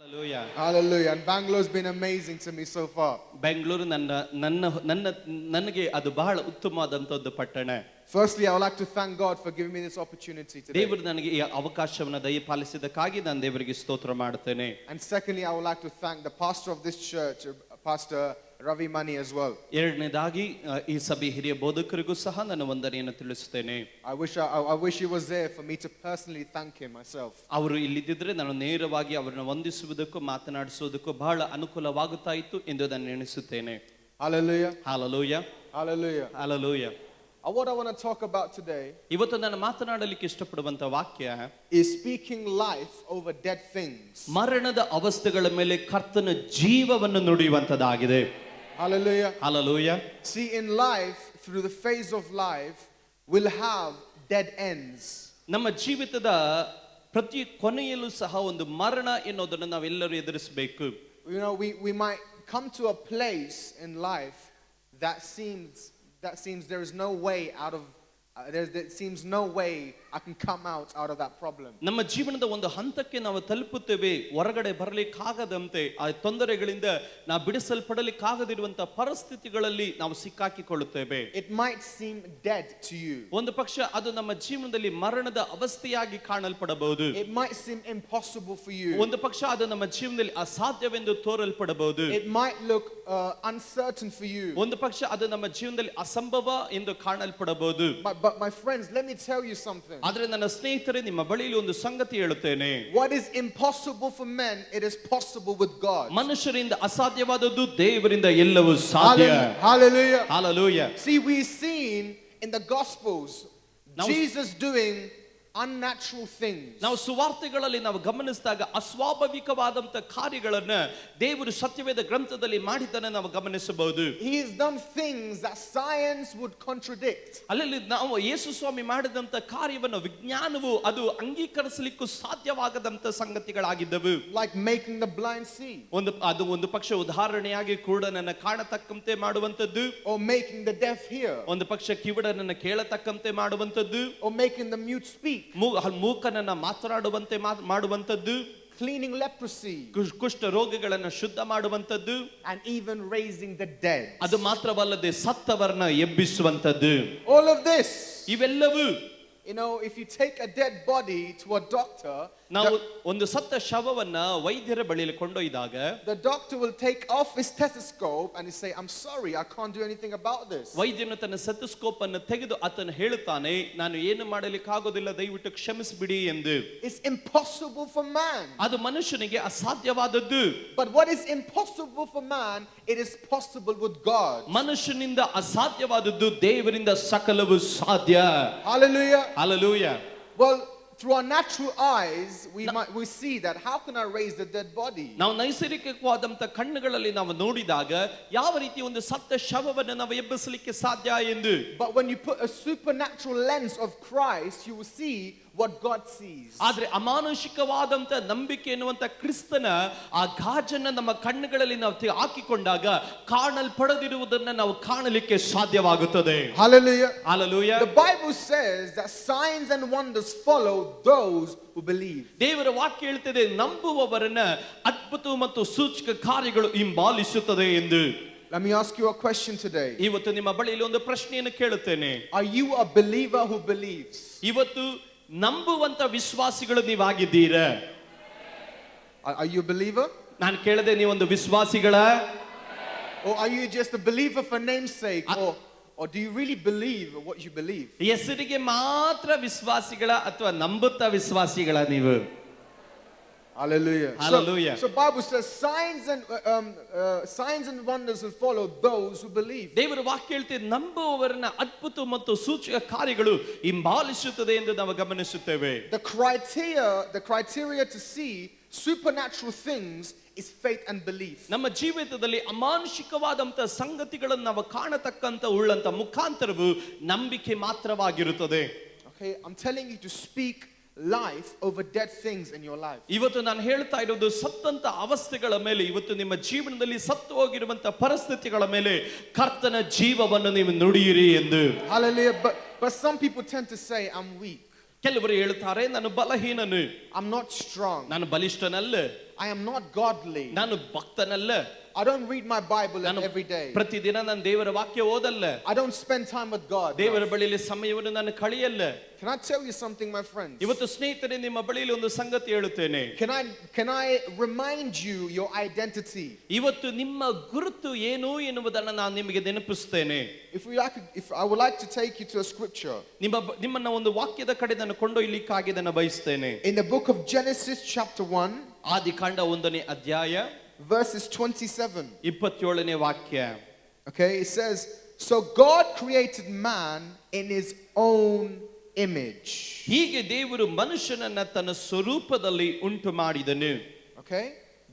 Hallelujah. Hallelujah. And Bangalore's been amazing to me so far. Bengaluru ನನಗೆ ಅದು ಬಹಳ ಉತ್ತಮವಾದಂತದ್ದು ಪಟ್ಟಣ. Firstly, I would like to thank God for giving me this opportunity today. ದೇವರು ನನಗೆ ಈ ಅವಕಾಶವನ್ನು ದಯಪಾಲಿಸಿದ್ದಕ್ಕಾಗಿ ನಾನು ದೇವರಿಗೆ ಸ್ತೋತ್ರ ಮಾಡುತ್ತೇನೆ. And secondly, I would like to thank the pastor of this church, Pastor Ravi Mani, as well. ಎರಡನೇದಾಗಿ ಈ ಸಭೆ ಹಿರಿಯ ಬೋಧಕರಿಗೂ ಸಹ ನಾನು ವಂದನೆಯನ್ನು ತಿಳಿಸುತ್ತೇನೆ. I wish he was there for me to personally thank him myself. ಅವರು ಇಲ್ಲಿದ್ದರೆ ನಾನು ನೇರವಾಗಿ ಅವರನ್ನು ವಂದಿಸುವುದಕ್ಕೂ ಮಾತನಾಡಿಸುವುದಕ್ಕೂ ಬಹಳ ಅನುಕೂಲವಾಗುತ್ತಾ ಇತ್ತು ಎಂದು ನಾನು ಎಣಿಸುತ್ತೇನೆ. Hallelujah. Hallelujah. Hallelujah. Hallelujah. What I want to talk about today ಇವತ್ತು ನಾನು ಮಾತನಾಡಲಿಕ್ಕೆ ಇಷ್ಟಪಡುವಂತ ವಾಕ್ಯ is speaking life over dead things. ಮರಣದ ಅವಸ್ಥೆಗಳ ಮೇಲೆ ಕರ್ತನ ಜೀವವನ್ನು ನುಡಿಯುವಂತದಾಗಿದೆ. Hallelujah. Hallelujah. See, in life, through the phase of life, we'll have dead ends. ನಮ್ಮ ಜೀವಿತದ ಪ್ರತಿ ಕೊನೆಯಲ್ಲೂ ಸಹ ಒಂದು ಮರಣ ಎನ್ನುವುದನ್ನು ನಾವೆಲ್ಲರೂ ಎದುರಿಸಬೇಕು. You know, we might come to a place in life that seems there is no way out of there seems no way I can come out of that problem. ನಮ್ಮ ಜೀವನದ ಒಂದು ಹಂತಕ್ಕೆ ನಾವು ತಲುಪುತ್ತೇವೆ, ಹೊರಗಡೆ ಬರಲಿಕ್ಕಾಗದಂತೆ ಆ ತೊಂದರೆಗಳಿಂದ ನಾವು ಬಿಡಿಸಲ್ಪಡಲಿಕ್ಕಾಗದಿರುವಂತಹ ಪರಿಸ್ಥಿತಿಗಳಲ್ಲಿ ನಾವು ಸಿಕ್ಕಾಕಿಕೊಳ್ಳುತ್ತೇವೆ. It might seem dead to you. ಒಂದು ಪಕ್ಷ ಅದು ನಮ್ಮ ಜೀವನದಲ್ಲಿ ಮರಣದ ಅವಸ್ಥೆಯಾಗಿ ಕಾಣಲ್ಪಡಬಹುದು. It might seem impossible for you. ಒಂದು ಪಕ್ಷ ಅದು ನಮ್ಮ ಜೀವನದಲ್ಲಿ ಅಸಾಧ್ಯವೆಂದು ತೋರಲ್ಪಡಬಹುದು. It might look uncertain for you. ಒಂದು ಪಕ್ಷ ಅದು ನಮ್ಮ ಜೀವನದಲ್ಲಿ ಅಸಂಭವ ಎಂದು ಕಾಣಲ್ಪಡಬಹುದು. But my friends, let me tell you something. ಆದರೆ ನನ್ನ ಸ್ನೇಹಿತರೆ, ನಿಮ್ಮ ಬಳಿಯಲ್ಲಿ ಒಂದು ಸಂಗತಿ ಹೇಳುತ್ತೇನೆ. What is impossible for men, it is possible with God. ಮನುಷ್ಯರಿಂದ ಅಸಾಧ್ಯವಾದದ್ದು ದೇವರಿಂದ ಎಲ್ಲವೂ ಸಾಧ್ಯ. Hallelujah. Hallelujah. See, we've seen in the Gospels Jesus doing unnatural things. ನಾವು ಸುವಾರ್ತೆಗಳಲ್ಲಿ ನಾವು ಗಮನಿಸಿದಾಗ ಅಸ್ವಾಭಾವಿಕವಾದಂತ ಕಾರ್ಯಗಳನ್ನು ದೇವರು ಸತ್ಯವೇದ ಗ್ರಂಥದಲ್ಲಿ ಮಾಡಿದ್ದನ್ನು ನಾವು ಗಮನಿಸಬಹುದು. He has done things that science would contradict. ಅಲ್ಲಿ ನಾವು ಯೇಸು ಸ್ವಾಮಿ ಮಾಡಿದಂತ ಕಾರ್ಯವನ್ನು ವಿಜ್ಞಾನವು ಅದು ಅಂಗೀಕರಿಸಲಿಕ್ಕೂ ಸಾಧ್ಯವಾಗದಂತ ಸಂಗತಿಗಳಾಗಿದ್ದವು. Like making the blind see. ಒಂದು ಪಕ್ಷ ಉದಾಹರಣೆಯಾಗಿ ಕುರುಡನನ್ನ ಕಾಣತಕ್ಕಂತೆ ಮಾಡುವಂತದ್ದು, or making the deaf hear. ಒಂದು ಪಕ್ಷ ಕಿವುಡನನ್ನ ಕೇಳತಕ್ಕಂತೆ ಮಾಡುವಂತದ್ದು, or making the mute speak. ಮೂಕನನ್ನ ಮಾತನಾಡುವಂತೆ ಮಾಡುವಂತದ್ದು, cleaning leprosy, ಕುಷ್ಠ ರೋಗಗಳನ್ನು ಶುದ್ಧ ಮಾಡುವಂತದ್ದು, and even raising the dead. ಅದು ಮಾತ್ರವಲ್ಲದೆ ಸತ್ತವರನ್ನ ಎಬ್ಬಿಸುವಂತದ್ದು. All of this, ಇವೆಲ್ಲವೂ, you know, if you take a dead body to a doctor, ನಾವು ಒಂದು ಸತ್ತ ಶವವನ್ನ ವೈದ್ಯರ ಬಳಿಯಲ್ಲಿ ಕೊಂಡೊಯ್ದಾಗ the doctor will take off his stethoscope and he say, I'm sorry, I can't do anything about this. ವೈದ್ಯನು ತನ್ನ stethoscope ಅನ್ನು ತೆಗೆದು ಆತನು ಹೇಳುತ್ತಾನೆ, ನಾನು ಏನು ಮಾಡಲಿಕ್ಕೆ ಆಗೋದಿಲ್ಲ, ದಯವಿಟ್ಟು ಕ್ಷಮಿಸಿಬಿಡಿ ಎಂದು. It's impossible for man. ಅದು ಮನುಷ್ಯನಿಗೆ ಅಸಾಧ್ಯವಾದದ್ದು. But what is impossible for man, it is possible with God. ಮನುಷ್ಯನಿಂದ ಅಸಾಧ್ಯವಾದದ್ದು ದೇವರಿಂದ ಸಕಲವು ಸಾಧ್ಯ. Hallelujah. Hallelujah. Well, through our natural eyes, we see that how can I raise the dead body? ನಾವು ನೈಸರ್ಗಿಕವಾದಂತ ಕಣ್ಣುಗಳಲ್ಲಿ ನಾವು ನೋಡಿದಾಗ ಯಾವ ರೀತಿ ಒಂದು ಸತ್ತ ಶವವನ್ನು ನಾವು ಎಬ್ಬಿಸಲಿಕ್ಕೆ ಸಾಧ್ಯ ಎಂದು. But when you put a supernatural lens of Christ, you will see what God sees. ಆದ್ರೆ ಅಮಾನುಷಿಕವಾದಂತ ನಂಬಿಕೆ ಎನ್ನುವಂತ ಕ್ರಿಸ್ತನ ಆ ಗಾಜನ್ನ ನಮ್ಮ ಕಣ್ಣುಗಳಲ್ಲಿ ನಾವು ಹಾಕಿಕೊಂಡಾಗ ಕಾಣಲ್ಪಡದಿರುವುದನ್ನ ನಾವು ಕಾಣಲಿಕ್ಕೆ ಸಾಧ್ಯವಾಗುತ್ತದೆ. Hallelujah. Hallelujah. The Bible says that signs and wonders follow those who believe. ದೇವರ ವಾಕ್ಯ ಹೇಳ್ತದೆ, ನಂಬುವವರನ್ನ ಅದ್ಭುತ ಮತ್ತು ಸೂಚಕ ಕಾರ್ಯಗಳು ಹಿಂಬಾಲಿಸುತ್ತದೆ ಎಂದು. Let me ask you a question today. ಇವತ್ತು ನಿಮ್ಮ ಬಳಿಯಲ್ಲಿ ಒಂದು ಪ್ರಶ್ನೆಯನ್ನು ಕೇಳುತ್ತೇನೆ. Are you a believer who believes? ಇವತ್ತು ನಂಬುವಂತ ವಿಶ್ವಾಸಿಗಳು ನೀವಾಗಿದ್ದೀರಾ? Are you a believer? ನಾನು ಕೇಳದೆ ನೀವೊಂದು ವಿಶ್ವಾಸಿಗಳ? Or are you just a believer for name's sake? Or do you really believe what you believe? ಹೆಸರಿಗೆ ಮಾತ್ರ ವಿಶ್ವಾಸಿಗಳ ಅಥವಾ ನಂಬುತ್ತಾ ವಿಶ್ವಾಸಿಗಳ ನೀವು? Hallelujah. Hallelujah. So Bible says signs and wonders will follow those who believe. ದೇವರ ವಾಕ್ಯ ಹೇಳ್ತದೆ, ನಂಬುವವರನ್ನ ಅದ್ಭುತ ಮತ್ತು ಸೂಚಕ ಕಾರ್ಯಗಳು ಹಿಂಬಾಲಿಸುತ್ತದೆ ಎಂದು ನಾವು ಗಮನಿಸುತ್ತೇವೆ. The criteria to see supernatural things is faith and belief. ನಮ್ಮ ಜೀವಿತದಲ್ಲಿ ಅಮಾನುಷಿಕವಾದಂತ ಸಂಗತಿಗಳನ್ನು ನಾವು ಕಾಣತಕ್ಕಂತ ಉಳ್ಳಂತ ಮುಖಾಂತರವು ನಂಬಿಕೆ ಮಾತ್ರವಾಗಿರುತ್ತದೆ. Okay, I'm telling you to speak life over dead things in your life. ಇವತ್ತು ನಾನು ಹೇಳ್ತಾ ಇರೋದು ಸತ್ತಂತ ಅವಸ್ಥೆಗಳ ಮೇಲೆ, ಇವತ್ತು ನಿಮ್ಮ ಜೀವನದಲ್ಲಿ ಸತ್ತು ಹೋಗಿರುವಂತ ಪರಿಸ್ಥಿತಿಗಳ ಮೇಲೆ ಕರ್ತನ ಜೀವವನ್ನು ನೀವು ನುಡಿಯಿರಿ ಎಂದು. Hallelujah. But some people tend to say I'm weak. ಕೆಲವರು ಹೇಳ್ತಾರೆ ನಾನು ಬಲಹೀನನು, I'm not strong, ನಾನು ಬಲಿಷ್ಠನಲ್ಲ, I am not godly, ನಾನು ಭಕ್ತನಲ್ಲ, I don't read my Bible ನಾನು every day, ಪ್ರತಿದಿನ ನಾನು ದೇವರ ವಾಕ್ಯ ಓದಲ್ಲ, I don't spend time with God. ದೇವರ ಬಳಿಯಲ್ಲಿ ಸಮಯವನ್ನು ನಾನು ಕಳೆಯಲ್ಲ. Can I tell you something, my friends? ಇವತ್ತು ಸ್ನೇಹಿತರೆ ನಿಮ್ಮ ಬಳಿಯಲ್ಲಿ ಒಂದು ಸಂಗತಿ ಹೇಳುತ್ತೇನೆ. Can I remind you your identity? ಇವತ್ತು ನಿಮ್ಮ ಗುರುತು ಏನು ಎನ್ನುವುದನ್ನು ನಾನು ನಿಮಗೆ ನೆನಪಿಸುತ್ತೇನೆ. If I would like to take you to a scripture. ನಿಮ್ಮನ್ನ ಒಂದು ವಾಕ್ಯದ ಕಡೆ ನಾನು ಕೊಂಡೊಯ್ಯಲಿಕ್ಕಾಗಿ ನಾನು ಬಯಸುತ್ತೇನೆ. In the book of Genesis chapter 1, ಆದಿಕಾಂಡ 1ನೇ ಅಧ್ಯಾಯ verses 27. 27ನೇ ವಾಕ್ಯ. Okay, it says, so God created man in his own image. ಹೀಗೆ ದೇವರು ಮನುಷ್ಯನನ್ನ ತನ್ನ ಸ್ವರೂಪದಲ್ಲಿ ಉಂಟು ಮಾಡಿದನು. Okay,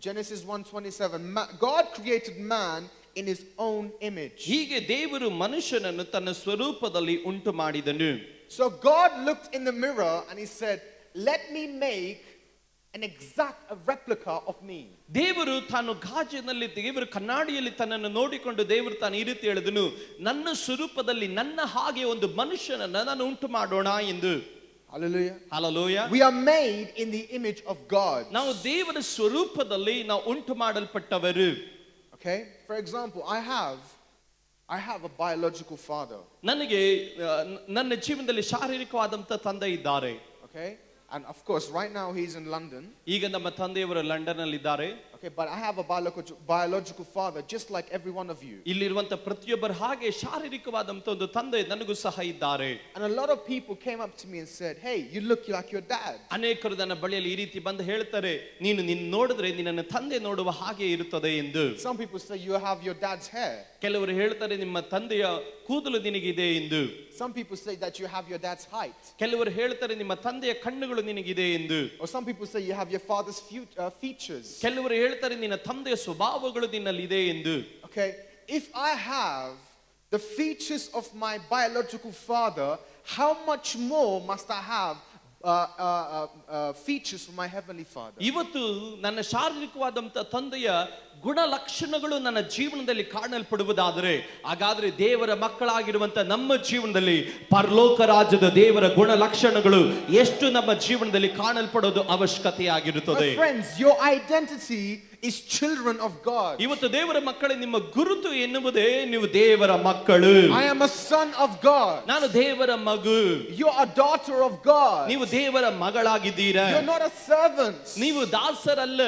Genesis 1:27. God created man in his own image. ಹೀಗೆ ದೇವರು ಮನುಷ್ಯನನ್ನು ತನ್ನ ಸ್ವರೂಪದಲ್ಲಿ ಉಂಟು ಮಾಡಿದನು. So God looked in the mirror and he said, let me make an exact replica of me. ದೇವರು ತಾನು ಗಾಜಿನಲ್ಲಿ ದೇವರು ಕನ್ನಡಿಯಲ್ಲಿ ತನ್ನನ್ನು ನೋಡಿಕೊಂಡು ದೇವರು ತಾನು ಈ ರೀತಿ ಹೇಳಿದನು, ನನ್ನ ಸ್ವರೂಪದಲ್ಲಿ ನನ್ನ ಹಾಗೆ ಒಂದು ಮನುಷ್ಯನನ್ನ ನಾನು ಉಂಟು ಮಾಡೋಣ ಎಂದು. Hallelujah. Hallelujah. We are made in the image of God. ನಾವು ದೇವರ ಸ್ವರೂಪದಲ್ಲಿ ನಾವು ಉಂಟು ಮಾಡಲ್ಪಟ್ಟವರು. Okay, for example, I have a biological father. ನನಗೆ ನನ್ನ ಜೀವನದಲ್ಲಿ ಶಾರೀರಿಕವಾದಂತ ತಂದೆ ಇದ್ದಾರೆ. Okay, and of course right now he's in London. ಈಗ ನಮ್ಮ ತಂದೆಯವರು ಲಂಡನ್ ಅಲ್ಲಿ ಇದ್ದಾರೆ. Okay, but I have a biological father just like every one of you. ಇಲ್ಲಿರುವಂತ ಪ್ರತಿಯೊಬ್ಬರ ಹಾಗೆ ಶಾರೀರಿಕವಾದಂತ ಒಂದು ತಂದೆ ನನಗೂ ಸಹ ಇದ್ದಾರೆ. And a lot of people came up to me and said, hey, you look like your dad. ಅನೇಕರು ನನ್ನ ಬಳಿಯಲ್ಲಿ ಈ ರೀತಿ ಬಂದು ಹೇಳ್ತಾರೆ, ನೀನು ನೋಡಿದ್ರೆ ನಿನ್ನ ತಂದೆ ನೋಡುವ ಹಾಗೆ ಇರುತ್ತದೆ ಎಂದು. Some people say you have your dad's hair. ಕೆಲವರು ಹೇಳ್ತಾರೆ ನಿಮ್ಮ ತಂದೆಯ ಕೂದಲು ನಿನಗಿದೆ ಎಂದು. Some people say that you have your dad's height. ಕೆಲವರು ಹೇಳ್ತಾರೆ ನಿಮ್ಮ ತಂದೆಯ ಕಣ್ಣುಗಳು ನಿನಗಿದೆ ಎಂದು. Or some people say you have your father's features. ಕೆಲವರು ಹೇಳ್ತಾರೆ ನಿನ್ನ ತಂದೆಯ ಸ್ವಭಾವಗಳು ನಿನ್ನಲ್ಲಿ ಇದೆ ಎಂದು. Okay, if I have the features of my biological father, how much more must I have features from my heavenly father? ಇವತ್ತು ನನ್ನ ಶಾರೀರಿಕವಾದಂತ ತಂದೆಯ ಗುಣಲಕ್ಷಣಗಳು ನನ್ನ ಜೀವನದಲ್ಲಿ ಕಾಣಲ್ಪಡುವುದಾದರೆ, ಹಾಗಾದ್ರೆ ದೇವರ ಮಕ್ಕಳಾಗಿರುವಂತ ನಮ್ಮ ಜೀವನದಲ್ಲಿ ಪರಲೋಕ ರಾಜ್ಯದ ದೇವರ ಗುಣಲಕ್ಷಣಗಳು ಎಷ್ಟು ನಮ್ಮ ಜೀವನದಲ್ಲಿ ಕಾಣಲ್ಪಡೋದು ಅವಶ್ಯಕತೆಯಾಗಿರುತ್ತದೆ. My friends, your identity is children of God. ಇವತ್ತು ದೇವರ ಮಕ್ಕಳೇ, ನಿಮ್ಮ ಗುರುತು ಎನ್ನುವುದೇ ನೀವು ದೇವರ ಮಕ್ಕಳು. I am a son of God. ನಾನು ದೇವರ ಮಗು. You are a daughter of God. ನೀವು ದೇವರ ಮಗಳಾಗಿದ್ದೀರಾ. You're not a servant. ನೀವು ದಾಸರಲ್ಲ.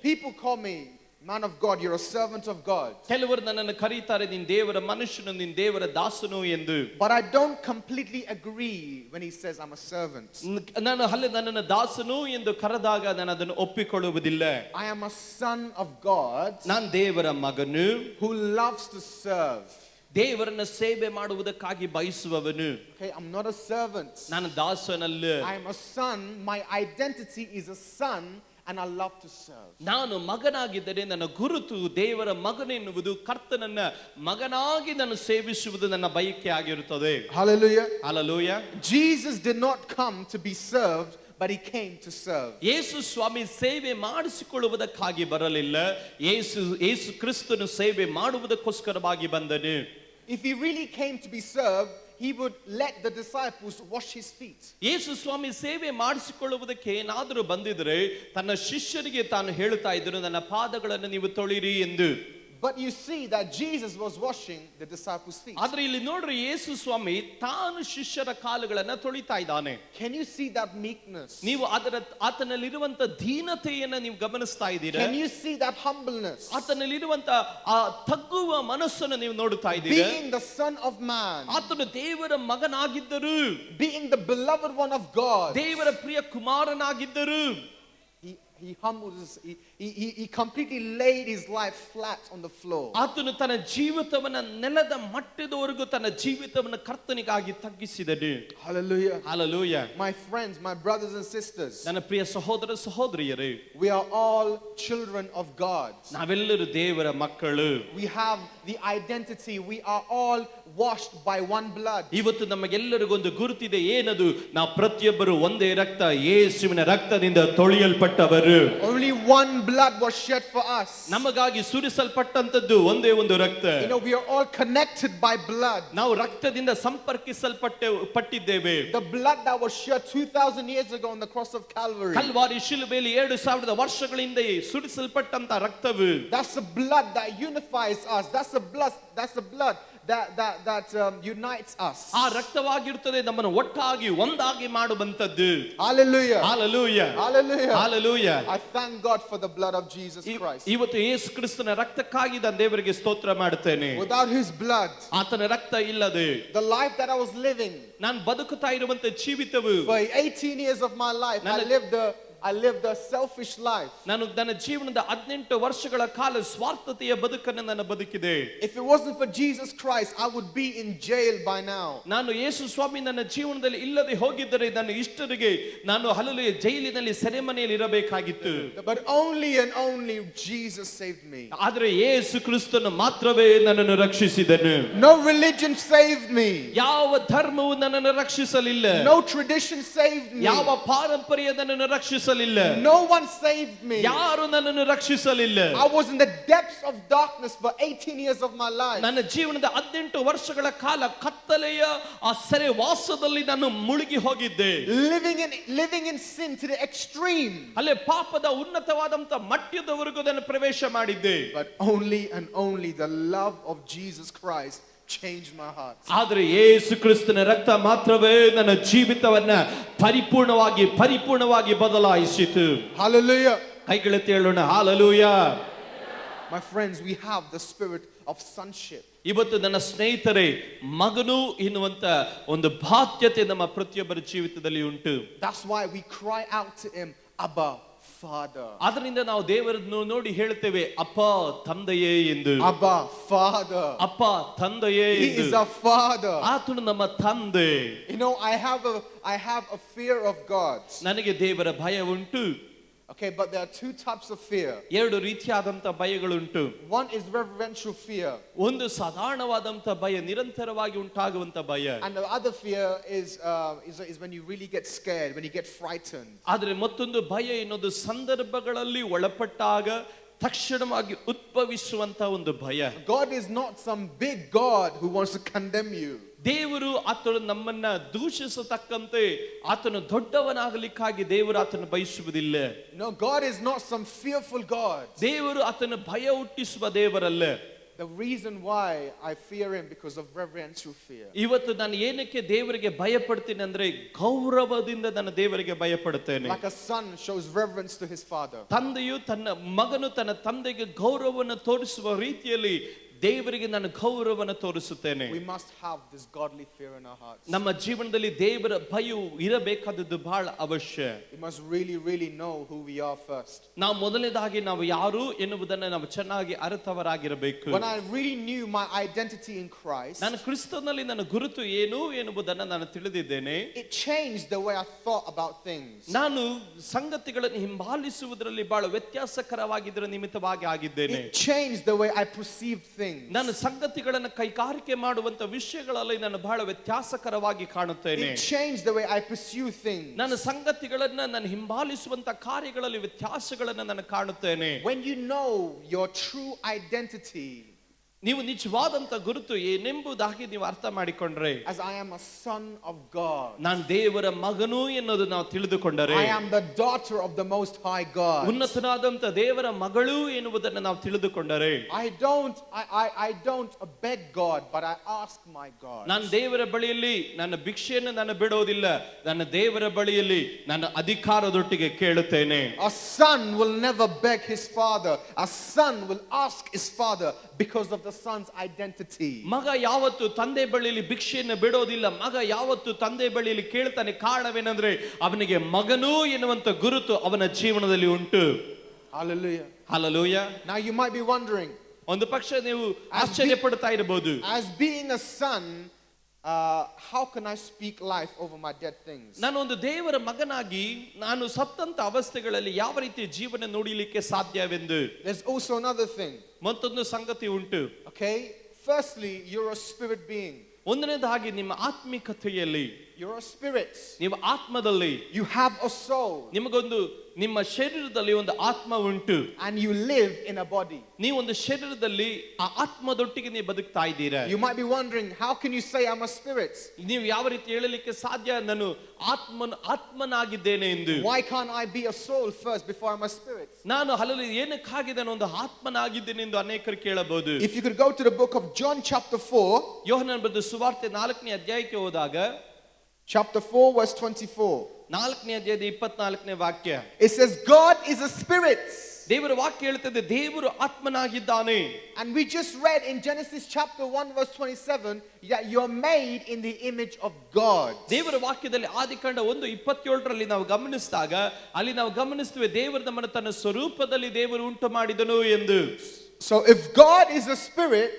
People call me man of God, you're a servant of God. ಕೆಲವರು ನನ್ನನ್ನು ಕರೀತಾರೆ, ನೀನು ದೇವರ ಮನುಷ್ಯನು, ನೀನು ದೇವರ ದಾಸನು ಎಂದು. But I don't completely agree when he says I'm a servant. ನನ್ನನ್ನು ದಾಸನು ಎಂದು ಕರೆದಾಗ ನಾನು ಅದನ್ನು ಒಪ್ಪಿಕೊಳ್ಳುವುದಿಲ್ಲ. I am a son of God. ನಾನು ದೇವರ ಮಗನು, who loves to serve. ದೇವರನ್ನ ಸೇವೆ ಮಾಡುವುದಕ್ಕಾಗಿ ಬಯಸುವವನು. Okay, I'm not a servant. ನಾನು ದಾಸನಲ್ಲ. I am a son. My identity is a son. And I love to serve. ನಾನು ಮಗನಾಗಿದ್ದರೆ ನನ್ನ ಗುರುತು ದೇವರ ಮಗನೆನ್ನುವುದು, ಕರ್ತನನ್ನ ಮಗನಾಗಿ ನಾನು ಸೇವಿಸುವುದು ನನ್ನ ಬಯಕೆ ಆಗಿರುತ್ತದೆ. Hallelujah. Hallelujah. Jesus did not come to be served, but he came to serve. ಯೇಸು ಸ್ವಾಮಿ ಸೇವೆ ಮಾಡಿಸಿಕೊಳ್ಳುವುದಕ್ಕಾಗಿ ಬರಲಿಲ್ಲ, ಯೇಸು ಕ್ರಿಸ್ತನು ಸೇವೆ ಮಾಡುವುದಕ್ಕೋಸ್ಕರವಾಗಿ ಬಂದನು. If he really came to be served, he would let the disciples wash his feet. ಯೇಸು ಸ್ವಾಮಿ ಸೇವೆ ಮಾಡಿಸಿಕೊಳ್ಳುವುದಕ್ಕೆ ಏನಾದರೂ ಬಂದಿದ್ರೆ ತನ್ನ ಶಿಷ್ಯರಿಗೆ ತಾನು ಹೇಳ್ತಾ ಇದ್ದನು, ನನ್ನ ಪಾದಗಳನ್ನು ನೀವು ತೊಳಿರಿ ಎಂದು. But you see that Jesus was washing the disciples' feet. ಆದ್ರೆ ಇಲ್ಲಿ ನೋಡ್ರಿ, ಯೇಸು ಸ್ವಾಮಿ ತಾನು ಶಿಷ್ಯರ ಕಾಲುಗಳನ್ನು ತೊಳಿತಾ ಇದ್ದಾನೆ. Can you see that meekness? ನೀವು ಆತನಲ್ಲಿರುವಂತ ದೀನತೆಯನ್ನು ನೀವು ಗಮನಿಸ್ತಾ ಇದ್ದೀರಾ? Can you see that humbleness? ಆತನಲ್ಲಿರುವಂತ ಆ ತಗ್ಗುವ ಮನಸ್ಸನ್ನು ನೀವು ನೋಡುತ್ತಾ ಇದ್ದೀರಾ? Being the son of man. ಆತನು ದೇವರ ಮಗನಾಗಿದ್ದರು. Being the beloved one of God. ದೇವರ ಪ್ರಿಯ ಕುಮಾರನಾಗಿದ್ದರು. He humbled he completely laid his life flat on the floor. ಆತನು ತನ್ನ ಜೀವಿತವನ್ನ ನೆಲದ ಮಟ್ಟದವರೆಗೂ ತನ್ನ ಜೀವಿತವನ್ನ ಕರ್ತನಿಗಾಗಿ ತಗ್ಗಿಸಿದನು. Hallelujah. Hallelujah. My friends, my brothers and sisters, ನನ್ನ ಪ್ರಿಯ ಸಹೋದರ ಸಹೋದರಿಯರೇ, we are all children of God. ನಾವೆಲ್ಲರೂ ದೇವರ ಮಕ್ಕಳು. We have the identity. We are all washed by one blood. ಇವತ್ತು ನಮಗೆಲ್ಲರಿಗೊಂದು ಗುರುತಿದೆ, ಏನದು? ನಾವು ಪ್ರತಿಯೊಬ್ಬರು ಒಂದೇ ರಕ್ತ, ಯೇಸುವಿನ ರಕ್ತದಿಂದ ತೊಳೆಯಲ್ಪಟ್ಟವರು. Only one blood was shed for us. ನಮಗಾಗಿ ಸುರಿಸಲ್ಪಟ್ಟಂತದ್ದು ಒಂದೇ ಒಂದು ರಕ್ತ. You know, we are all connected by blood. ನಾವು ರಕ್ತದಿಂದ ಪಟ್ಟಿದ್ದೇವೆ. The blood that was shed 2000 years ago on the cross of Calvary. Calvary ಶಿಲುಬೆಯಲ್ಲಿ 2000 ವರ್ಷಗಳಿಂದ ಸುರಿಸಲ್ಪಟ್ಟಂತ ರಕ್ತವು. That's the blood that unifies us. That's the blood that unites us. ಆ ರಕ್ತವಾಗಿರುತ್ತದೆ ನಮ್ಮನ್ನು ಒಟ್ಟಾಗಿ ಒಂದಾಗಿ ಮಾಡುವಂತದ್ದು. Hallelujah. Hallelujah. Hallelujah. Hallelujah. I thank God for the blood of Jesus Christ. ಇವತ್ತು ಯೇಸು ಕ್ರಿಸ್ತನ ರಕ್ತಕ್ಕಾಗಿ ನಾನು ದೇವರಿಗೆ ಸ್ತೋತ್ರ ಮಾಡುತ್ತೇನೆ. Without his blood, ಆತನ ರಕ್ತ ಇಲ್ಲದೆ the life that I was living, ನಾನು ಬದುಕುತ್ತಾ ಇರುವಂತ ಜೀವಿತವು, for 18 years of my life, I lived a selfish life. ನಾನು ನನ್ನ ಜೀವನದ 18 ವರ್ಷಗಳ ಕಾಲ ಸ್ವಾರ್ಥತೆಯ ಬದುಕನ್ನು ನಾನು ಬದುಕಿದೆ. If it wasn't for Jesus Christ, I would be in jail by now. ನಾನು ಯೇಸು ಸ್ವಾಮಿ ನನ್ನ ಜೀವನದಲ್ಲಿ ಇಲ್ಲದೆ ಹೋಗಿದ್ದರೆ ನನ್ನ ಇಷ್ಟರಿಗೆ ನಾನು ಹಲಲು ಜೈಲಿನಲ್ಲಿ ಸೆರೆಮನೆಯಲ್ಲಿ ಇರಬೇಕಾಗಿತ್ತು. But only and only Jesus saved me. ಆದರೆ ಯೇಸು ಕ್ರಿಸ್ತನು ಮಾತ್ರವೇ ನನ್ನನ್ನು ರಕ್ಷಿಸಿದನು. No religion saved me. ಯಾವ ಧರ್ಮವು ನನ್ನನ್ನು ರಕ್ಷಿಸಲಿಲ್ಲ. No tradition saved me. ಯಾವ ಪಾರಂಪರ್ಯ ನನ್ನನ್ನು ರಕ್ಷಿಸಲಿಲ್ಲ. No one saved me. ಯಾರು ನನ್ನನ್ನು ರಕ್ಷಿಸಲಿಲ್ಲ. I was in the depths of darkness for 18 years of my life. ನನ್ನ ಜೀವನದ 18 ವರ್ಷಗಳ ಕಾಲ ಕತ್ತಲೆಯ ಆ ಸೆರೆವಾಸದಲ್ಲಿ ನಾನು ಮುಳುಗಿ ಹೋಗಿದ್ದೆ. Living in sin to the extreme. ಅಲ್ಲೇ ಪಾಪದ ಉನ್ನತವಾದಂತ ಮಟ್ಟದವರೆಗೂ ನಾನು ಪ್ರವೇಶ ಮಾಡಿದ್ದೆ. But only and only the love of Jesus Christ changed my heart. ಆದರೆ ಯೇಸು ಕ್ರಿಸ್ತನ ರಕ್ತ ಮಾತ್ರವೇ ನನ್ನ ಜೀವಿತವನ್ನ ಪರಿಪೂರ್ಣವಾಗಿ ಬದಲಾಯಿಸಿತು. Hallelujah. ಕೈಗಳೆತ್ತಿ ಹೇಳೋಣ, Hallelujah. My friends, we have the spirit of sonship. ಇವತ್ತು ನನ್ನ ಸ್ನೇಹಿತರೆ, ಮಗನು ಎನ್ನುವಂತ ಒಂದು ಬಾಧ್ಯತೆ ನಮ್ಮ ಪ್ರತಿಯೊಬ್ಬರ ಜೀವಿತದಲ್ಲಿ ಉಂಟು. That's why we cry out to him, Abba, Father. ಅದರಿಂದ ನಾವು ದೇವರನ್ನು ನೋಡಿ ಹೇಳ್ತೇವೆ, ಅಪ್ಪ ತಂದೆಯೇ ಎಂದು. Abba, Father. ಅಪ್ಪ ತಂದೆಯೇ He ಎಂದು. is our Father. ಆತನು ನಮ್ಮ ತಂದೆ. You know, I have a fear of God. ನನಗೆ ದೇವರ ಭಯ ಉಂಟು. Okay, but there are two types of fear. ಎರಡು ರೀತಿಯಾದಂತ ಭಯಗಳುಂಟು. One is reverential fear. ಒಂದು ಸಾಧಾರಣವಾದಂತ ಭಯ, ನಿರಂತರವಾಗಿ ಉಂಟಾಗುವಂತ ಭಯ. And the other fear is when you really get scared, when you get frightened. ಆದರೆ ಮತ್ತೊಂದು ಭಯ ಎನ್ನುವುದು ಸಂದರ್ಭಗಳಲ್ಲಿ ಒಳಪಟ್ಟಾಗ ತಕ್ಷಣವಾಗಿ ಉದ್ಭವಿಸುವಂತ ಒಂದು ಭಯ. God is not some big God who wants to condemn you. ದೇವರು ಆತನು ನಮ್ಮನ್ನ ದೂಷಿಸತಕ್ಕಂತೆ ಆತನು ದೊಡ್ಡವನಾಗಲಿಕ್ಕಾಗಿ ದೇವರು ಆತನು ಬಯಸುವುದಿಲ್ಲ. No, God is not some fearful God. ದೇವರು ಆತನು ಭಯ ಹುಟ್ಟಿಸುವ ದೇವರಲ್ಲ. The reason why I fear him because of reverential fear. ಇವತ್ತು ನಾನು ಏನಕ್ಕೆ ದೇವರಿಗೆ ಭಯ ಪಡ್ತೀನಿ ಅಂದ್ರೆ ಗೌರವದಿಂದ ನಾನು ದೇವರಿಗೆ ಭಯ ಪಡುತ್ತೇನೆ. Like a son shows reverence to his father. ತಂದೆಯು ಮಗನು ತನ್ನ ತಂದೆಗೆ ಗೌರವವನ್ನು ತೋರಿಸುವ ರೀತಿಯಲ್ಲಿ ದೇವರಿಗೆ ನಾನು ಗೌರವವನ್ನು ತೋರಿಸುತ್ತೇನೆ. We must have this godly fear in our hearts. ನಮ್ಮ ಜೀವನದಲ್ಲಿ ದೇವರ ಭಯವು ಇರಬೇಕಾದದ್ದು ಬಹಳ ಅವಶ್ಯ. We must really know who we are first. ನಾವು ಮೊದಲನೇದಾಗಿ ನಾವು ಯಾರು ಎನ್ನುವುದನ್ನು ನಾವು ಚೆನ್ನಾಗಿ ಅರ್ಥವರಾಗಿರಬೇಕು. When I really knew my identity in Christ, ನಾನು ಕ್ರಿಸ್ತನಲ್ಲಿ ನನ್ನ ಗುರುತು ಏನು ಎನ್ನುವುದನ್ನು ನಾನು ತಿಳಿದಿದ್ದೇನೆ. it changed the way I thought about things. ನಾನು ಸಂಗತಿಗಳನ್ನು ಹಿಂಬಾಲಿಸುವುದರಲ್ಲಿ ಬಹಳ ವ್ಯತ್ಯಾಸಕರವಾಗಿದ್ದರ ನಿಮಿತ್ತವಾಗಿ ಆಗಿದ್ದೇನೆ. It changed the way I perceived things. ನಾನು ಸಂಗತಿಗಳನ್ನು ಕೈಗಾರಿಕೆ ಮಾಡುವಂತ ವಿಷಯಗಳಲ್ಲಿ ನಾನು ಬಹಳ ವ್ಯತ್ಯಾಸಕರವಾಗಿ ಕಾಣುತ್ತೇನೆ. It changed the way I pursue things. ನಾನು ಸಂಗತಿಗಳನ್ನ ನಾನು ಹಿಂಬಾಲಿಸುವಂತ ಕಾರ್ಯಗಳಲ್ಲಿ ವ್ಯತ್ಯಾಸಗಳನ್ನು ನಾನು ಕಾಣುತ್ತೇನೆ. When you know your true identity, ನೀವು ನಿಜವಾದಂತ ಗುರುತು ಏನೆಂಬುದಾಗಿ ನೀವು ಅರ್ಥ ಮಾಡಿಕೊಂಡ್ರೆ, as I am a son of God, ನಾನು ದೇವರ ಮಗನು ಎನ್ನುವುದು ನಾವು ತಿಳಿದುಕೊಂಡರೆ, I am the daughter of the most high God, ಉನ್ನತನಾದಂತ ದೇವರ ಮಗಳು ಎನ್ನುವುದನ್ನು ನಾವು ತಿಳಿದುಕೊಂಡರೆ, I don't beg God, but I ask my God. ನಾನು ದೇವರ ಬಳಿಯಲ್ಲಿ ನನ್ನ ಭಿಕ್ಷೆಯನ್ನು ನಾನು ಬಿಡೋದಿಲ್ಲ, ನನ್ನ ದೇವರ ಬಳಿಯಲ್ಲಿ ನನ್ನ ಅಧಿಕಾರದೊಟ್ಟಿಗೆ ಕೇಳುತ್ತೇನೆ. A son will never beg his father. A son will ask his father because of the son's identity. ಮಗ ಯಾವತ್ತು ತಂದೆ ಬಳಿಯಲ್ಲಿ ಭಿಕ್ಷೆಯನ್ನು ಬಿಡೋದಿಲ್ಲ. ಮಗ ಯಾವತ್ತು ತಂದೆ ಬಳಿಯಲ್ಲಿ ಕೇಳ್ತಾನೆ. ಕಾರಣವೇನೆಂದ್ರೆ ಅವನಿಗೆ ಮಗನು ಎನ್ನುವಂತ ಗುರುತು ಅವನ ಜೀವನದಲ್ಲಿ ಉಂಟು. Hallelujah. Hallelujah. Now you might be wondering, ಒಂದು ಪಕ್ಷ ನೀವು ಆಶ್ಚರ್ಯ ಪಡ್ತಾ ಇರಬಹುದು, as being a son, how can I speak life over my dead things? ನಾನು ಒಂದು ದೇವರ ಮಗನಾಗಿ ನಾನು ಸತ್ತಂತ ಅವಸ್ಥೆಗಳಲ್ಲಿ ಯಾವ ರೀತಿ ಜೀವನ ನೋಡಲಿಕ್ಕೆ ಸಾಧ್ಯವೆಂದು. There's also another thing. ಮತ್ತೊಂದು ಸಂಗತಿ ಉಂಟು. Okay? Firstly, you're a spirit being. ಒಂದನೇದಾಗಿ ನಿಮ್ಮ ಆತ್ಮಿಕತೆಯಲ್ಲಿ You're a spirit. ನೀವು ಆತ್ಮದಲ್ಲಿ, You have a soul. ನಿಮಗೊಂದು ನಿಮ್ಮ ಶರೀರದಲ್ಲಿ ಒಂದು ಆತ್ಮ ಉಂಟು. And you live in a body. ನೀವು ಒಂದು ಶರೀರದಲ್ಲಿ ಆ ಆತ್ಮದೊಟ್ಟಿಗೆ ನೀವು ಬದುಕ್ತಾ ಇದ್ದೀರಾ. You might be wondering, how can you say I'm a spirit? ನೀವು ಯಾವ ರೀತಿ ಹೇಳಲಿಕ್ಕೆ ಸಾಧ್ಯ ನಾನು ಆತ್ಮನಾಗಿದ್ದೇನೆ ಎಂದು? Why can't I be a soul first before I'm a spirit? ನಾನು ಹಲವು ಏನಕ್ಕಾಗಿ ನಾನು ಒಂದು ಆತ್ಮನಾಗಿದ್ದೇನೆ ಎಂದು ಅನೇಕರು ಕೇಳಬಹುದು. If you could go to the book of John chapter 4. ಯೋಹನನ ಬರೆದ ಸುವಾರ್ತೆ 4ನೇ ಅಧ್ಯಾಯಕ್ಕೆ ಹೋದಾಗ Chapter 4 verse 24. 4ನೇ ಅಧ್ಯಾಯದ 24ನೇ ವಾಕ್ಯ. It says God is a spirit. ದೇವರ ವಾಕ್ಯ ಹೇಳುತ್ತದೆ ದೇವರು ಆತ್ಮನಾಗಿದ್ದಾನೆ. And we just read in Genesis chapter 1 verse 27 that you're made in the image of God. ದೇವರ ವಾಕ್ಯದಲ್ಲಿ ಆದಿಕಾಂಡ 1:27ರಲ್ಲಿ ನಾವು ಗಮನಿಸಿದಾಗ ಅಲ್ಲಿ ನಾವು ಗಮನಿಸುತ್ತೇವೆ ದೇವರು ನಮ್ಮನ್ನು ತನ್ನ ಸ್ವರೂಪದಲ್ಲಿ ದೇವರು ಉಂಟು ಮಾಡಿದನು ಎಂದು. So if God is a spirit,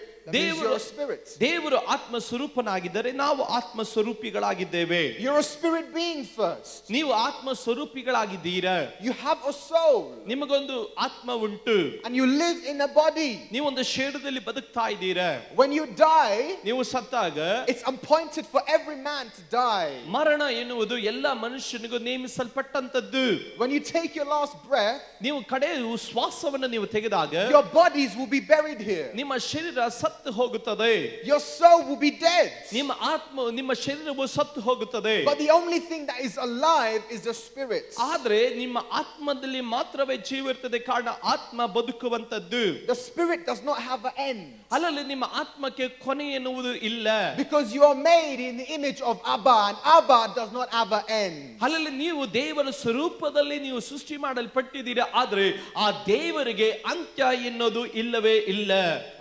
ದೇವರು ಆತ್ಮ ಸ್ವರೂಪನಾಗಿದ್ದರೆ ನಾವು ಆತ್ಮ ಸ್ವರೂಪಿಗಳಾಗಿದ್ದೇವೆ. You're a spirit being first. ನೀವು ಆತ್ಮ ಸ್ವರೂಪಿಗಳಾಗಿದ್ದೀರಾ. You have a soul. ನಿಮಗೊಂದು ಆತ್ಮ ಉಂಟು. And you live in a body. ನೀವು ಒಂದು ಶರೀರದಲ್ಲಿ ಬದುಕ್ತಾ ಇದ್ದೀರಾ. When you die, ನೀವು ಸತ್ತಾಗ it's appointed for every man to die. ಮರಣ ಎನ್ನುವುದು ಎಲ್ಲ ಮನುಷ್ಯನಿಗೂ ನೇಮಿಸಲ್ಪಟ್ಟಂತದ್ದು. When you take your last breath, ನೀವು ಕಡೆ ಶ್ವಾಸವನ್ನು ನೀವು ತೆಗೆದಾಗ your bodies will be buried here. ನಿಮ್ಮ ಶರೀರ ಸತ್ತು ಹೋಗುತ್ತದೆ. Your soul will be dead. ನಿಮ್ಮ ಆತ್ಮ ನಿಮ್ಮ ಶರೀರವು ಸತ್ತು ಹೋಗುತ್ತದೆ. But the only thing that is alive is the spirit. ಆದರೆ ನಿಮ್ಮ ಆತ್ಮದಲ್ಲಿ ಮಾತ್ರವೇ ಜೀವ ಇರ್ತದೆ, ಕಾರಣ ಆತ್ಮ ಬದುಕುವಂತದ್ದು. The spirit does not have an end. ಅಲ್ಲಲ್ಲಿ ನಿಮ್ಮ ಆತ್ಮಕ್ಕೆ ಕೊನೆ ಎನ್ನುವುದು ಇಲ್ಲ. Because you are made in the image of Abba, and Abba does not have an end. ಅಲ್ಲಲ್ಲಿ ನೀವು ದೇವರ ಸ್ವರೂಪದಲ್ಲಿ ನೀವು ಸೃಷ್ಟಿ ಮಾಡಲ್ಪಟ್ಟಿದ್ದೀರಾ, ಆದರೆ ಆ ದೇವರಿಗೆ ಅಂತ್ಯ ಎನ್ನುವುದು ಇಲ್ಲವೇ ಇಲ್ಲ.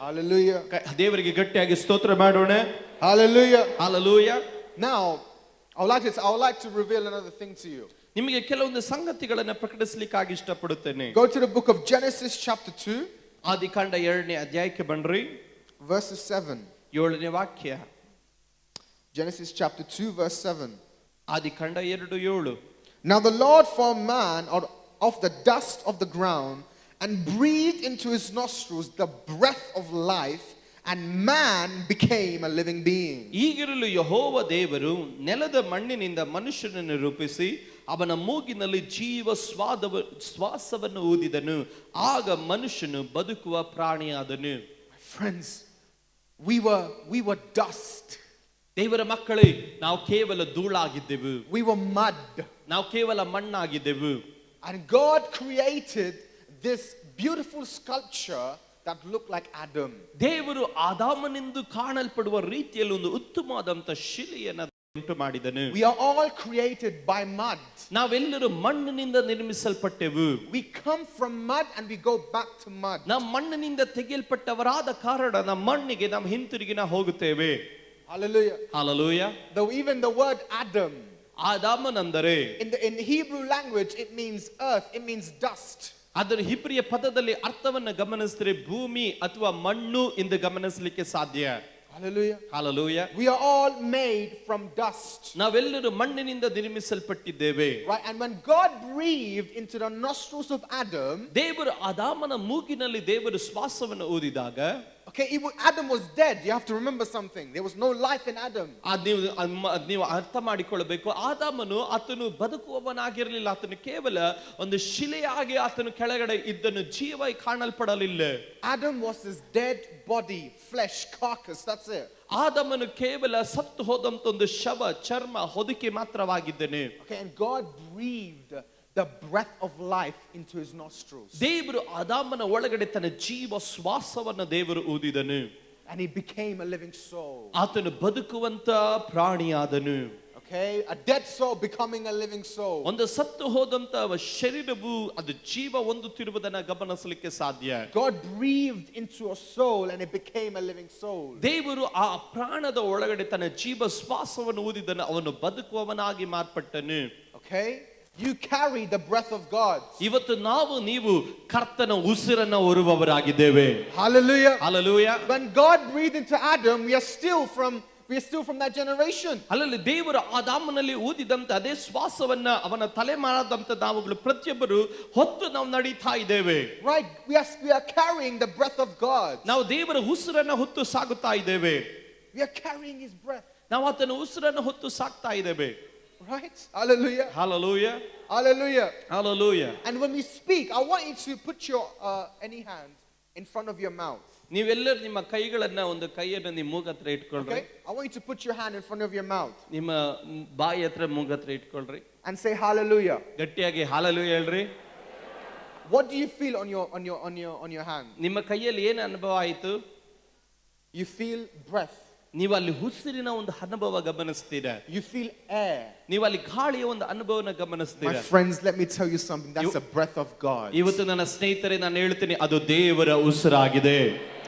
Hallelujah. ದೇವರಿಗೆ ಗಟ್ಟಿಯಾಗಿ ಸ್ತೋತ್ರ ಮಾಡೋಣ. Hallelujah. Hallelujah. Now, I would like to reveal another thing to you. ನಿಮಗೆ ಕೆಲವೊಂದು ಸಂಗತಿಗಳನ್ನು ಪ್ರಕಟಿಸಲಿಕ್ಕಾಗಿ ಇಷ್ಟಪಡುತ್ತೇನೆ. Go to the book of Genesis chapter 2. ಆದಿಕಾಂಡ 2ನೇ ಅಧ್ಯಾಯಕ್ಕೆ ಬನ್ನಿರಿ. Verses 7. 7ನೇ ವಾಕ್ಯ. Genesis chapter 2 verse 7. ಆದಿಕಾಂಡ 2:7. Now the Lord formed man out of the dust of the ground and breathed into his nostrils the breath of life, and man became a living being. ಈಗಿರಲು ಯೆಹೋವ ದೇವರು ನೆಲದ ಮಣ್ಣಿನಿಂದ ಮನುಷ್ಯನನ್ನು ರೂಪಿಸಿ ಅವನ ಮೂಗಿನಲ್ಲಿ ಜೀವ ಶ್ವಾಸವನ್ನು ಊದಿದನು, ಆಗ ಮನುಷ್ಯನು ಬದುಕುವ ಪ್ರಾಣಿಯಾದನು. Friends, we were dust. ದೇವರ ಮಕ್ಕಳೇ, ನಾವು ಕೇವಲ ಧೂಳಾಗಿದ್ದೆವು. We were mud. ನಾವು ಕೇವಲ ಮಣ್ಣಾಗಿದ್ದೆವು. And God created this beautiful sculpture that looked like Adam. ದೇವರು ಆದಾಮನೆಂದು ಕಾಣಲ್ಪಡುವ ರೀತಿಯಲ್ಲಿ ಒಂದು ಉತ್ತಮವಾದಂತ ಶಿಲೆಯನ್ನು ಉಂಟು ಮಾಡಿದನು. We are all created by mud. ನಾವೆಲ್ಲರೂ ಮಣ್ಣಿನಿಂದ ನಿರ್ಮಿಸಲ್ಪಟ್ಟೆವು. We come from mud and we go back to mud. ನಾವು ಮಣ್ಣಿನಿಂದ ತೆಗೆಯಲ್ಪಟ್ಟವರಾದ ಕಾರಣ ನಮ್ಮ ಮಣ್ಣಿಗೆ ನಾವು ಹಿಂತಿರುಗಿ ನಾವು ಹೋಗುತ್ತೇವೆ. Hallelujah. Hallelujah. Though even the word Adam, ಆದಾಮನೆಂದರೆ in Hebrew language it means earth, it means dust. ಅದರ ಹಿಬ್ರಿಯ ಪದದಲ್ಲಿ ಅರ್ಥವನ್ನು ಗಮನಿಸಿದರೆ ಭೂಮಿ ಅಥವಾ ಮಣ್ಣು ಎಂದು ಗಮನಿಸಲಿಕ್ಕೆ ಸಾಧ್ಯ. Hallelujah. Hallelujah. We are all made from dust. ನಾವೆಲ್ಲರೂ ಮಣ್ಣಿನಿಂದ ನಿರ್ಮಿಸಲ್ಪಟ್ಟಿದ್ದೇವೆ. Right, and when God breathed into the nostrils of Adam, ದೇವರು ಆದಾಮನ ಮೂಗಿನಲ್ಲಿ ದೇವರು ಶ್ವಾಸವನ್ನು ಊದಿದಾಗ, okay, Adam was dead. You have to remember something. There was no life in Adam. ನೀವು ಅರ್ಥ ಮಾಡಿಕೊಳ್ಳಬೇಕು, ಆದಾಮನು ಆತನು ಬದುಕುವವನಾಗಿರಲಿಲ್ಲ, ಆತನು ಕೇವಲ ಒಂದು ಶಿಲೆಯಾಗಿ ಆತನು ಕೆಳಗಡೆ ಇದ್ದನು, ಜೀವ ಕಾಣಲ್ಪಡಲಿಲ್ಲ. Adam was his dead body, flesh, carcass, that's it. ಆದಾಮನು ಕೇವಲ ಸತ್ತು ಹೋದಂತ ಒಂದು ಶವ, ಚರ್ಮ, ಹೊದಿಕೆ ಮಾತ್ರವಾಗಿದ್ದನು. Okay, and God breathed the breath of life into his nostrils. ದೇವರು ಆದಾಮನ ಒಳಗಡೆ ತನ್ನ ಜೀವ ಶ್ವಾಸವನ್ನು ದೇವರು ಊದಿದನು. And he became a living soul. ಆತನು ಬದುಕುವಂತ ಪ್ರಾಣಿಯಾದನು. Okay, a dead soul becoming a living soul. ಒಂದು ಸತ್ತು ಹೋದಂತ ಶರೀರವು ಅದು ಜೀವ ಹೊಂದುತ್ತಿರುವುದನ್ನು ಗಮನಿಸಲಿಕ್ಕೆ ಸಾಧ್ಯ. God breathed into a soul and it became a living soul. ದೇವರು ಆ ಪ್ರಾಣದ ಒಳಗಡೆ ತನ್ನ ಜೀವ ಶ್ವಾಸವನ್ನು ಊದಿದನು, ಅವನು ಬದುಕುವವನಾಗಿ ಮಾರ್ಪಟ್ಟನು. Okay, you carry the breath of God. ಇವತ್ತು ನೀವು ಕರ್ತನ ಉಸಿರನ್ನು ಹೊರುವವರಾಗಿದ್ದೇವೆ. Hallelujah. Hallelujah. When God breathed into Adam, we are still from from that generation. ಅಲ್ಲಲ್ಲಿ ದೇವರು ಆದಾಮನಲ್ಲಿ ಊದಿದಂತ ಅದೇ ಶ್ವಾಸವನ್ನ ಅವನ ತಲೆಮಾರಾದಂತ ನಾವುಗಳು ಪ್ರತಿಯೊಬ್ಬರು ಹೊತ್ತು ನಾವು ನಡೀತಾ ಇದ್ದೇವೆ. Right? We are carrying the breath of God. ನಾವು ದೇವರ ಉಸಿರನ್ನ ಹೊತ್ತು ಸಾಗುತ್ತಾ ಇದ್ದೇವೆ. We are carrying his breath. ನಾವು ಆತನ ಉಸಿರನ್ನ ಹೊತ್ತು ಸಾಕ್ತಾ ಇದ್ದೇವೆ. Right? Hallelujah. Hallelujah. Hallelujah. Hallelujah. And when we speak, I want you to put your any hand in front of your mouth. ನೀವೆಲ್ಲರೂ ನಿಮ್ಮ ಕೈಗಳನ್ನ ಒಂದು ಕೈಯನ್ನು ನಿಮ್ಮ ಮೂಗ ಹತ್ರ ಇಟ್ಕೊಳ್ರಿ. Okay? I want you to put your hand in front of your mouth. ನಿಮ್ಮ ಬಾಯಿ ಹತ್ರ ಮೂಗ ಹತ್ರ ಇಟ್ಕೊಳ್ರಿ. And say hallelujah. ಗಟ್ಟಿಯಾಗಿ ಹಾಲೆಲೂಯಾ ಹೇಳ್ರಿ. What do you feel on your hand? ನಿಮ್ಮ ಕೈಯಲ್ಲಿ ಏನು ಅನುಭವ ಆಯಿತು? You feel breath. ನೀವು ಅಲ್ಲಿ ಉಸಿರಿನ ಒಂದು ಅನುಭವ ಗಮನಿಸ್ತೀರಾ. You feel air. ನೀವು ಅಲ್ಲಿ ಗಾಳಿಯ ಒಂದು ಅನುಭವನ My ಗಮನಿಸ್ತೀರಾ. friends, let me tell you something. That's the breath of God. ಇವತ್ತು ನನ್ನ ಸ್ನೇಹಿತರೆ ನಾನು ಹೇಳ್ತೀನಿ ಅದು ದೇವರ ಉಸಿರಾಗಿದೆ.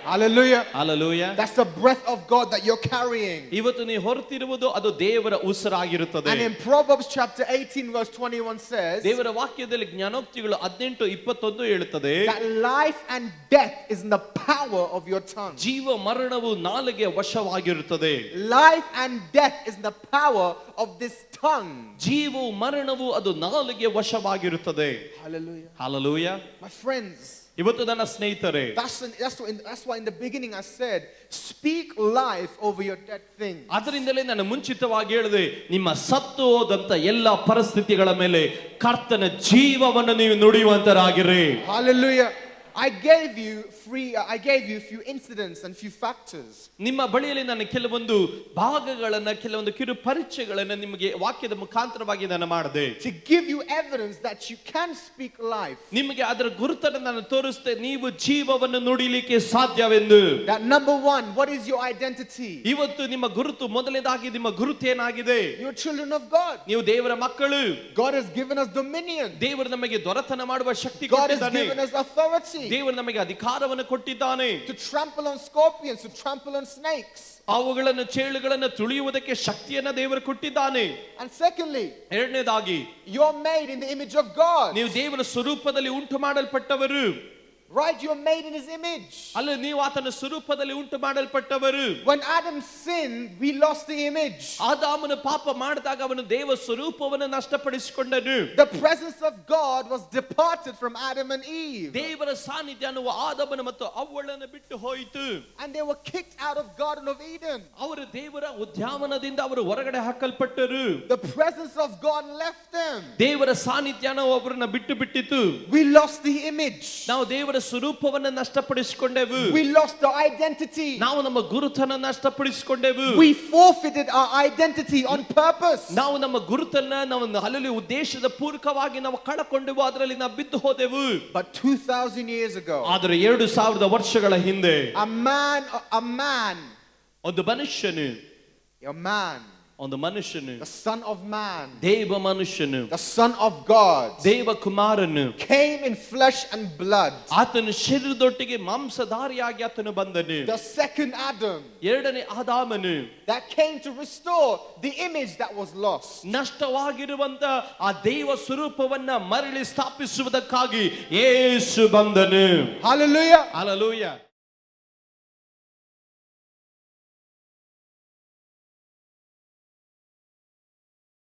Hallelujah. Hallelujah. That's the breath of God that you're carrying. ಇವತ್ತು ನೀವು ಹೊರತಿರುವುದು ಅದು ದೇವರ ಉಸಿರಾಗಿರುತ್ತದೆ. And in Proverbs chapter 18 verse 21 says ದೇವರ ವಾಕ್ಯದಲ್ಲಿ ಜ್ಞಾನೋಕ್ತಿಗಳು 18:21 ಹೇಳುತ್ತದೆ. that life and death is in the power of your tongue. ಜೀವ ಮರಣವು ನಾಲಿಗೆಯ ವಶವಾಗಿರುತ್ತದೆ. Life and death is in the power of this tongue. ಜೀವವು ಮರಣವು ಅದು ನಾಲಿಗೆಯ ವಶವಾಗಿರುತ್ತದೆ. Hallelujah. Hallelujah. My friends, ಇವತ್ತು ನನ್ನ ಸ್ನೇಹಿತರೆ that's why in the beginning I said, speak life over your dead things. ಅದರಿಂದಲೇ ನಾನು ಮುಂಚಿತವಾಗಿ ಹೇಳಿದೆ, ನಿಮ್ಮ ಸತ್ತು ಹೋದಂತ ಎಲ್ಲ ಪರಿಸ್ಥಿತಿಗಳ ಮೇಲೆ ಕರ್ತನ ಜೀವವನ್ನು ನೀವು ನುಡಿಯುವಂತರಾಗಿರಿ. Hallelujah. I gave you a few incidents and few factors. ನಿಮ್ಮ ಬಳಿಯಲ್ಲಿ ನಾನು ಕೆಲವೊಂದು ಭಾಗಗಳನ್ನ ಕೆಲವೊಂದು ಕಿರು ಪರಿಚಯಗಳನ್ನ ನಿಮಗೆ ವಾಕ್ಯದ ಮುಖಾಂತರವಾಗಿ ನಾನು ಮಾಡಿದೆ. To give you evidence that you can speak life. ನಿಮಗೆ ಅದರ ಗುರುತನ್ನು ನಾನು ತೋರಿಸ್ತೆ, ನೀವು ಜೀವವನ್ನು ನುಡಿಲಿಕ್ಕೆ ಸಾಧ್ಯವೆಂದು. That number one, what is your identity? ಇವತ್ತು ನಿಮ್ಮ ಗುರುತು ಮೊದಲನೇದಾಗಿ ನಿಮ್ಮ ಗುರುತು ಏನಾಗಿದೆ? You're children of God. ನೀವು ದೇವರ ಮಕ್ಕಳು. God has given us dominion. ದೇವರು ನಮಗೆ ದೊರೆತನ ಮಾಡುವ ಶಕ್ತಿ God has ಕೊಟ್ಟಿದ್ದಾನೆ. given us authority. ದೇವರು ನಮಗೆ ಅಧಿಕಾರವನ್ನು ಕೊಟ್ಟಿದ್ದಾನೆ. To trample on scorpions, to trample on snakes. ಅವುಗಳನ್ನು ಚೇಳುಗಳನ್ನು ತುಳಿಯುವುದಕ್ಕೆ ಶಕ್ತಿಯನ್ನ ದೇವರು ಕೊಟ್ಟಿದ್ದಾನೆ. And secondly, ಎರಡನೇದಾಗಿ you're made in the image of God. ನೀವು ದೇವರ ಸ್ವರೂಪದಲ್ಲಿ ಉಂಟು ಮಾಡಲ್ಪಟ್ಟವರು. Right? You're made in his image. ಅಲ್ಲ, ನೀವು ಆತನ ಸ್ವರೂಪದಲ್ಲಿ ಉಂಟು ಮಾಡಲ್ಪಟ್ಟವರು. When Adam sinned, we lost the image. ಆದಾಮನು ಪಾಪ ಮಾಡಿದಾಗ ಅವನು ದೇವ ಸ್ವರೂಪವನ್ನು ನಷ್ಟಪಡಿಸಿಕೊಂಡನು. The presence of God was departed from Adam and Eve. ದೇವರ ಸಾನ್ನಿಧ್ಯನು ಆದಾಮನ ಮತ್ತು ಅವ್ವಳನ್ನು ಬಿಟ್ಟು ಹೋಯಿತು. And they were kicked out of Garden of Eden. ಅವರು ದೇವರ ಉದ್ಯಾನವನದಿಂದ ಅವರು ಹೊರಗಡೆ ಹಾಕಲ್ಪಟ್ಟರು. The presence of God left them. ದೇವರ ಸಾನ್ನಿಧ್ಯನು ಅವರನ್ನ ಬಿಟ್ಟು ಬಿಟ್ಟಿತು. We lost the image. ನಾವು ದೇವರ ಸ್ವರೂಪವನ್ನು ನಷ್ಟಪಡಿಸಿಕೊಂಡೆವು. We lost our identity. ನಾವು ನಮ್ಮ ಗುರುತನ್ನು ನಷ್ಟಪಡಿಸಿಕೊಂಡೆವು. We forfeited our identity on purpose. ನಾವು ನಮ್ಮ ಗುರುತನ್ನ ನಾವು ಅಲ್ಲಿ ಉದ್ದೇಶದ ಪೂರ್ವಕವಾಗಿ ನಾವು ಕಳಕೊಂಡೆವು, ಅದರಲ್ಲಿ ನಾವು ಬಿದ್ದು ಹೋದೆವು. But 2000 years ago, ಆದರೆ 2000 ವರ್ಷಗಳ ಹಿಂದೆ a man, ಒಂದು ಮನುಷ್ಯನು, ಒಂದು ಮನುಷ್ಯನು, the son of man, ದೇವ ಮನುಷ್ಯನು, the son of God, ದೇವ ಕುಮಾರನು came in flesh and blood. ಆತನು ಶರೀರದೊಟ್ಟಿಗೆ ಮಾಂಸಧಾರಿಯಾಗಿ ಆತನು ಬಂದನು. The second Adam, ಎರಡನೇ ಆದಾಮನು, that came to restore the image that was lost. ನಷ್ಟವಾಗಿರುವಂತ ಆ ದೇವ ಸ್ವರೂಪವನ್ನ ಮರಳಿ ಸ್ಥಾಪಿಸುವುದಕ್ಕಾಗಿ ಯೇಸು ಬಂದನು. Hallelujah. Hallelujah.